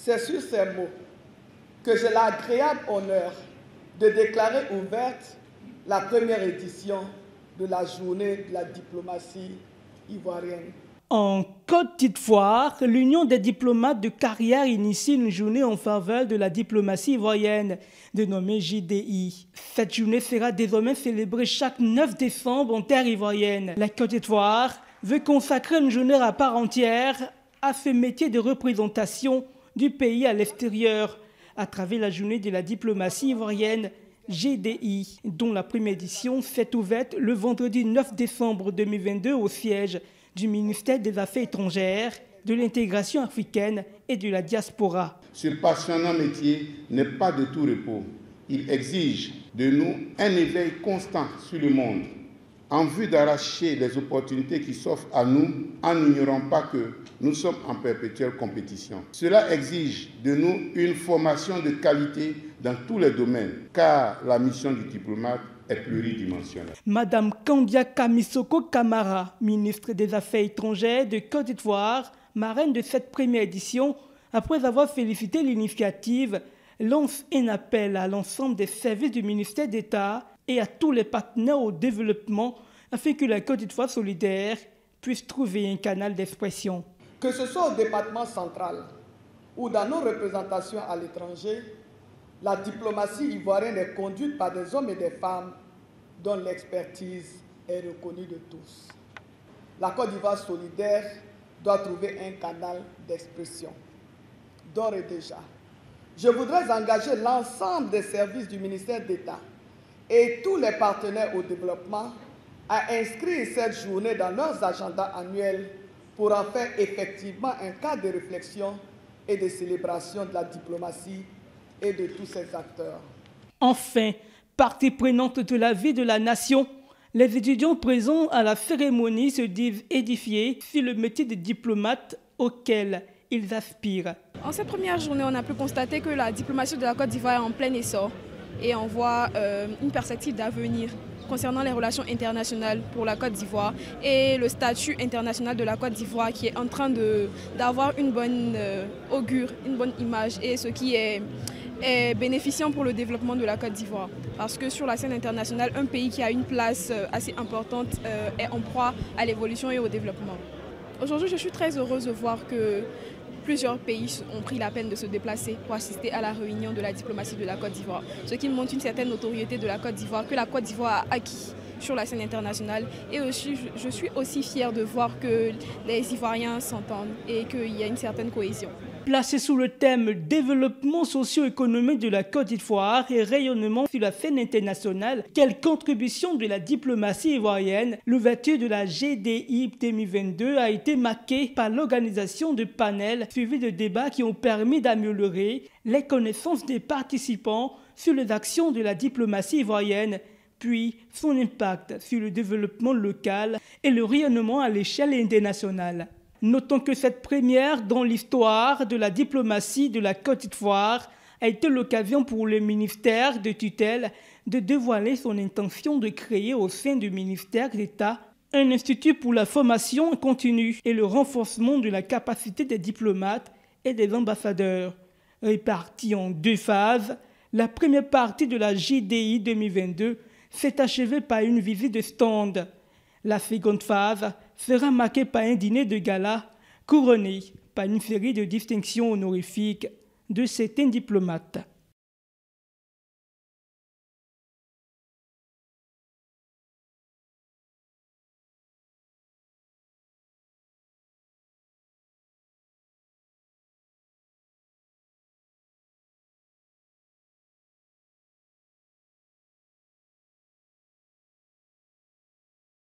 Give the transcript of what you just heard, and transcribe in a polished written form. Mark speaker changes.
Speaker 1: C'est sur ces mots que j'ai l'agréable honneur de déclarer ouverte la première édition de la journée de la diplomatie ivoirienne.
Speaker 2: En Côte d'Ivoire, l'Union des diplomates de carrière initie une journée en faveur de la diplomatie ivoirienne, dénommée JDI. Cette journée sera désormais célébrée chaque 9 décembre en terre ivoirienne. La Côte d'Ivoire veut consacrer une journée à part entière à ce métier de représentation du pays à l'extérieur, à travers la journée de la diplomatie ivoirienne, GDI, dont la première édition s'est ouverte le vendredi 9 décembre 2022 au siège du ministère des Affaires étrangères, de l'intégration africaine et de la diaspora.
Speaker 3: Ce passionnant métier n'est pas de tout repos. Il exige de nous un éveil constant sur le monde, en vue d'arracher les opportunités qui s'offrent à nous en n'ignorant pas que nous sommes en perpétuelle compétition. Cela exige de nous une formation de qualité dans tous les domaines, car la mission du diplomate est pluridimensionnelle.
Speaker 2: Madame Kandia Kamisoko Kamara, ministre des Affaires étrangères de Côte d'Ivoire, marraine de cette première édition, après avoir félicité l'initiative, lance un appel à l'ensemble des services du ministère d'État et à tous les partenaires au développement afin que la Côte d'Ivoire solidaire puisse trouver un canal d'expression.
Speaker 1: Que ce soit au département central ou dans nos représentations à l'étranger, la diplomatie ivoirienne est conduite par des hommes et des femmes dont l'expertise est reconnue de tous. La Côte d'Ivoire solidaire doit trouver un canal d'expression. D'ores et déjà, je voudrais engager l'ensemble des services du ministère d'État et tous les partenaires au développement à inscrire cette journée dans leurs agendas annuels pour en faire effectivement un cadre de réflexion et de célébration de la diplomatie et de tous ses acteurs.
Speaker 2: Enfin, partie prenante de la vie de la nation, les étudiants présents à la cérémonie se disent édifiés sur le métier de diplomate auquel ils aspirent.
Speaker 4: En cette première journée, on a pu constater que la diplomatie de la Côte d'Ivoire est en plein essor et on voit une perspective d'avenir concernant les relations internationales pour la Côte d'Ivoire et le statut international de la Côte d'Ivoire qui est en train d'avoir une bonne augure, une bonne image et ce qui est bénéficiant pour le développement de la Côte d'Ivoire. Parce que sur la scène internationale, un pays qui a une place assez importante est en proie à l'évolution et au développement. Aujourd'hui, je suis très heureuse de voir que plusieurs pays ont pris la peine de se déplacer pour assister à la réunion de la diplomatie de la Côte d'Ivoire, ce qui montre une certaine notoriété de la Côte d'Ivoire, que la Côte d'Ivoire a acquis sur la scène internationale. Et aussi, je suis aussi fière de voir que les Ivoiriens s'entendent et qu'il y a une certaine cohésion.
Speaker 2: Placé sous le thème « Développement socio-économique de la Côte d'Ivoire et rayonnement sur la scène internationale, quelle contribution de la diplomatie ivoirienne ?» l'ouverture de la GDI 2022 a été marquée par l'organisation de panels suivis de débats qui ont permis d'améliorer les connaissances des participants sur les actions de la diplomatie ivoirienne, puis son impact sur le développement local et le rayonnement à l'échelle internationale. Notons que cette première dans l'histoire de la diplomatie de la Côte d'Ivoire a été l'occasion pour le ministère de tutelle de dévoiler son intention de créer au sein du ministère d'État un institut pour la formation continue et le renforcement de la capacité des diplomates et des ambassadeurs. Répartis en 2 phases, la première partie de la JDI 2022 s'est achevée par une visite de stand. La seconde phase sera marquée par un dîner de gala couronné par une série de distinctions honorifiques de certains diplomates.